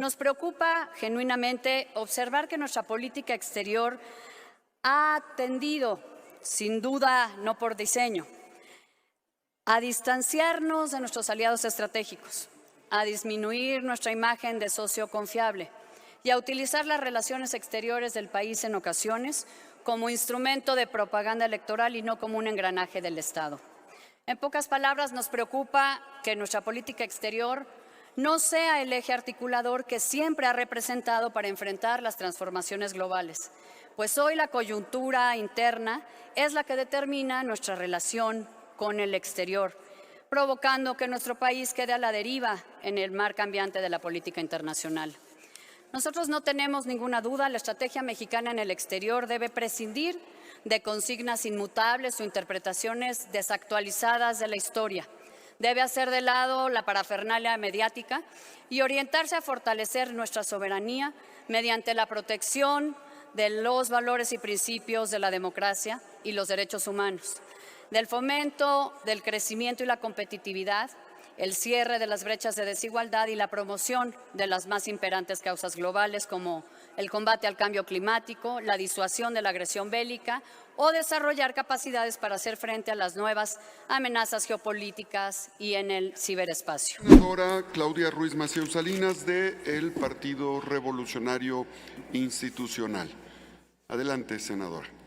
Nos preocupa genuinamente observar que nuestra política exterior ha tendido, sin duda no por diseño, a distanciarnos de nuestros aliados estratégicos, a disminuir nuestra imagen de socio confiable y a utilizar las relaciones exteriores del país en ocasiones como instrumento de propaganda electoral y no como un engranaje del Estado. En pocas palabras, nos preocupa que nuestra política exterior no sea el eje articulador que siempre ha representado para enfrentar las transformaciones globales, pues hoy la coyuntura interna es la que determina nuestra relación con el exterior, provocando que nuestro país quede a la deriva en el mar cambiante de la política internacional. Nosotros no tenemos ninguna duda, la estrategia mexicana en el exterior debe prescindir de consignas inmutables o interpretaciones desactualizadas de la historia. Debe hacer de lado la parafernalia mediática y orientarse a fortalecer nuestra soberanía mediante la protección de los valores y principios de la democracia y los derechos humanos, del fomento del crecimiento y la competitividad, el cierre de las brechas de desigualdad y la promoción de las más imperantes causas globales como el combate al cambio climático, la disuasión de la agresión bélica o desarrollar capacidades para hacer frente a las nuevas amenazas geopolíticas y en el ciberespacio. Senadora Claudia Ruiz Massieu Salinas, del Partido Revolucionario Institucional. Adelante, senadora.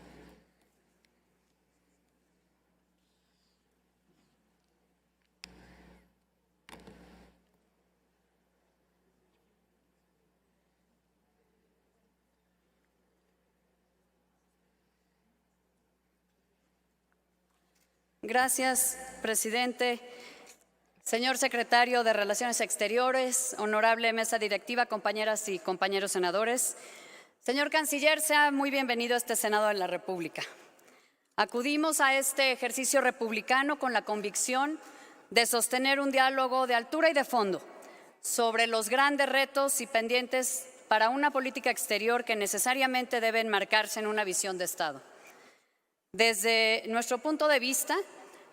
Gracias, presidente. Señor secretario de Relaciones Exteriores, honorable mesa directiva, compañeras y compañeros senadores. Señor canciller, sea muy bienvenido a este Senado de la República. Acudimos a este ejercicio republicano con la convicción de sostener un diálogo de altura y de fondo sobre los grandes retos y pendientes para una política exterior que necesariamente debe enmarcarse en una visión de Estado. Desde nuestro punto de vista,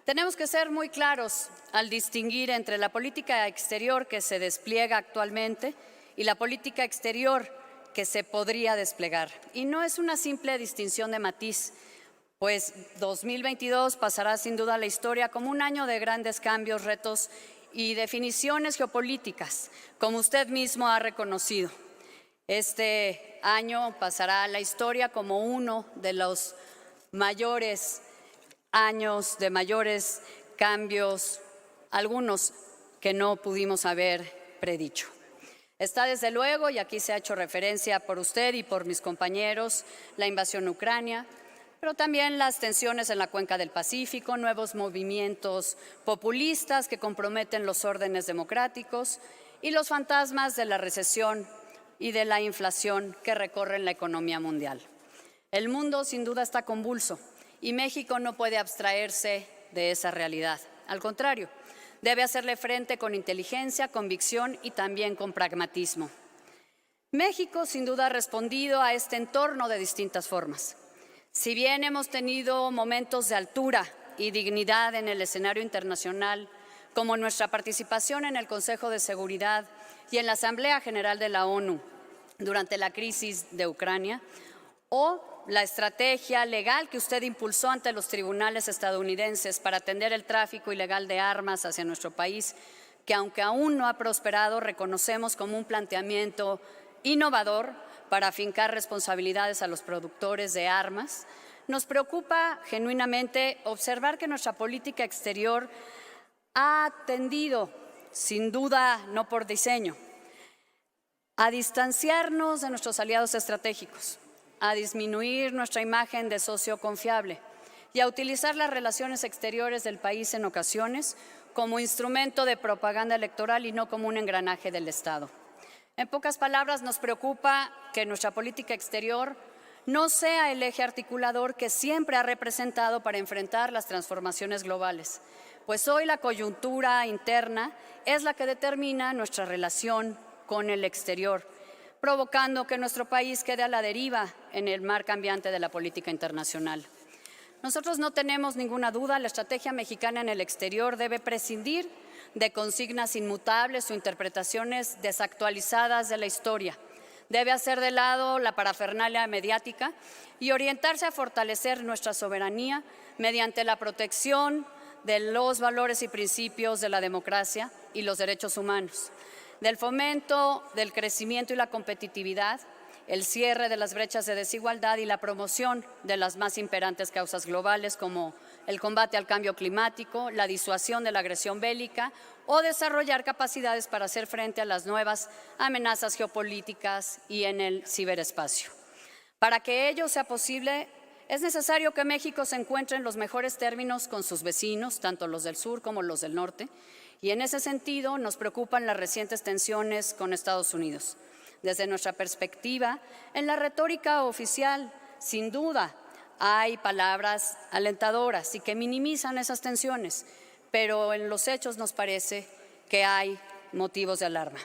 tenemos que ser muy claros al distinguir entre la política exterior que se despliega actualmente y la política exterior que se podría desplegar. Y no es una simple distinción de matiz, pues 2022 pasará sin duda a la historia como un año de grandes cambios, retos y definiciones geopolíticas, como usted mismo ha reconocido. Este año pasará a la historia como uno de los mayores años de mayores cambios, algunos que no pudimos haber predicho. Está desde luego, y aquí se ha hecho referencia por usted y por mis compañeros, la invasión a Ucrania, pero también las tensiones en la cuenca del Pacífico, nuevos movimientos populistas que comprometen los órdenes democráticos y los fantasmas de la recesión y de la inflación que recorren la economía mundial. El mundo sin duda está convulso y México no puede abstraerse de esa realidad. Al contrario, debe hacerle frente con inteligencia, convicción y también con pragmatismo. México sin duda ha respondido a este entorno de distintas formas. Si bien hemos tenido momentos de altura y dignidad en el escenario internacional, como nuestra participación en el Consejo de Seguridad y en la Asamblea General de la ONU durante la crisis de Ucrania, o la estrategia legal que usted impulsó ante los tribunales estadounidenses para atender el tráfico ilegal de armas hacia nuestro país, que aunque aún no ha prosperado, reconocemos como un planteamiento innovador para afincar responsabilidades a los productores de armas. Nos preocupa genuinamente observar que nuestra política exterior ha tendido, sin duda no por diseño, a distanciarnos de nuestros aliados estratégicos, a disminuir nuestra imagen de socio confiable y a utilizar las relaciones exteriores del país en ocasiones como instrumento de propaganda electoral y no como un engranaje del Estado. En pocas palabras, nos preocupa que nuestra política exterior no sea el eje articulador que siempre ha representado para enfrentar las transformaciones globales, pues hoy la coyuntura interna es la que determina nuestra relación con el exterior, provocando que nuestro país quede a la deriva en el mar cambiante de la política internacional. Nosotros no tenemos ninguna duda, la estrategia mexicana en el exterior debe prescindir de consignas inmutables o interpretaciones desactualizadas de la historia. Debe hacer de lado la parafernalia mediática y orientarse a fortalecer nuestra soberanía mediante la protección de los valores y principios de la democracia y los derechos humanos, del fomento del crecimiento y la competitividad, el cierre de las brechas de desigualdad y la promoción de las más imperantes causas globales como el combate al cambio climático, la disuasión de la agresión bélica o desarrollar capacidades para hacer frente a las nuevas amenazas geopolíticas y en el ciberespacio. Para que ello sea posible, es necesario que México se encuentre en los mejores términos con sus vecinos, tanto los del sur como los del norte, y en ese sentido nos preocupan las recientes tensiones con Estados Unidos. Desde nuestra perspectiva, en la retórica oficial, sin duda, hay palabras alentadoras y que minimizan esas tensiones, pero en los hechos nos parece que hay motivos de alarma.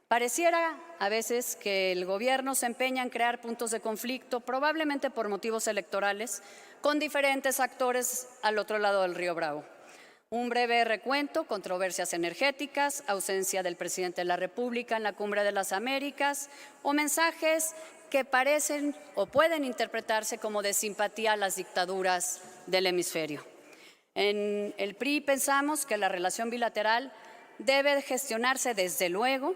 Pareciera a veces que el gobierno se empeña en crear puntos de conflicto, probablemente por motivos electorales, con diferentes actores al otro lado del río Bravo. Un breve recuento: controversias energéticas, ausencia del presidente de la República en la Cumbre de las Américas o mensajes que parecen o pueden interpretarse como de simpatía a las dictaduras del hemisferio. En el PRI pensamos que la relación bilateral debe gestionarse desde luego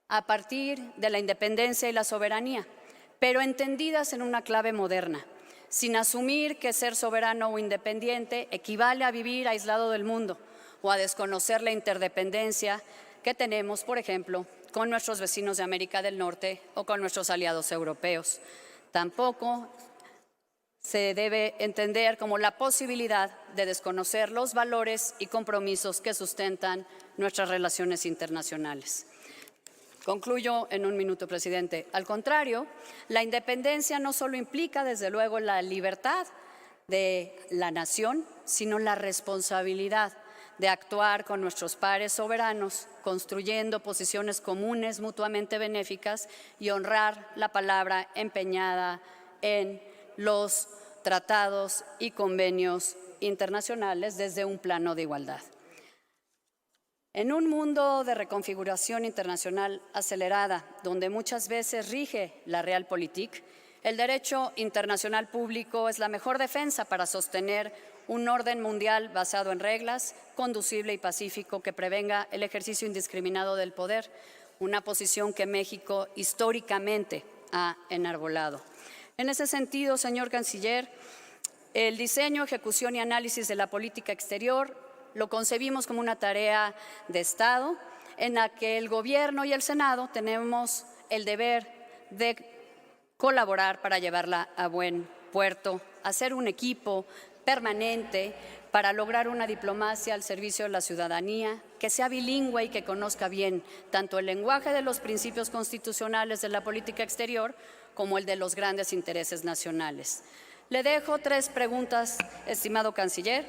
a partir de la independencia y la soberanía, pero entendidas en una clave moderna, sin asumir que ser soberano o independiente equivale a vivir aislado del mundo o a desconocer la interdependencia que tenemos, por ejemplo, con nuestros vecinos de América del Norte o con nuestros aliados europeos. Tampoco se debe entender como la posibilidad de desconocer los valores y compromisos que sustentan nuestras relaciones internacionales. Concluyo en un minuto, presidente. Al contrario, la independencia no solo implica, desde luego, la libertad de la nación, sino la responsabilidad de actuar con nuestros pares soberanos, construyendo posiciones comunes mutuamente benéficas y honrar la palabra empeñada en los tratados y convenios internacionales desde un plano de igualdad. En un mundo de reconfiguración internacional acelerada, donde muchas veces rige la realpolitik, el derecho internacional público es la mejor defensa para sostener un orden mundial basado en reglas, conducible y pacífico que prevenga el ejercicio indiscriminado del poder, una posición que México históricamente ha enarbolado. En ese sentido, señor canciller, el diseño, ejecución y análisis de la política exterior lo concebimos como una tarea de Estado en la que el Gobierno y el Senado tenemos el deber de colaborar para llevarla a buen puerto, hacer un equipo permanente para lograr una diplomacia al servicio de la ciudadanía, que sea bilingüe y que conozca bien tanto el lenguaje de los principios constitucionales de la política exterior como el de los grandes intereses nacionales. Le dejo 3 preguntas, estimado canciller.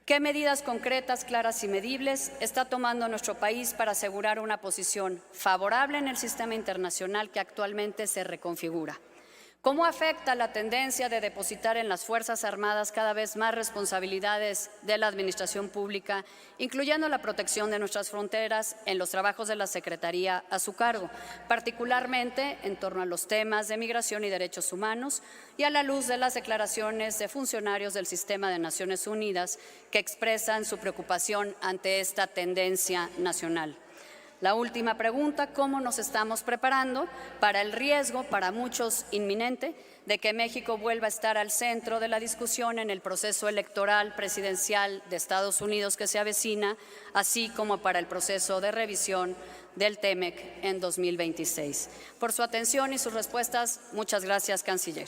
¿Qué medidas concretas, claras y medibles está tomando nuestro país para asegurar una posición favorable en el sistema internacional que actualmente se reconfigura? ¿Cómo afecta la tendencia de depositar en las Fuerzas Armadas cada vez más responsabilidades de la administración pública, incluyendo la protección de nuestras fronteras en los trabajos de la Secretaría a su cargo, particularmente en torno a los temas de migración y derechos humanos y a la luz de las declaraciones de funcionarios del sistema de Naciones Unidas que expresan su preocupación ante esta tendencia nacional? La última pregunta: ¿cómo nos estamos preparando para el riesgo, para muchos inminente, de que México vuelva a estar al centro de la discusión en el proceso electoral presidencial de Estados Unidos que se avecina, así como para el proceso de revisión del TEMEC en 2026? Por su atención y sus respuestas, muchas gracias, canciller.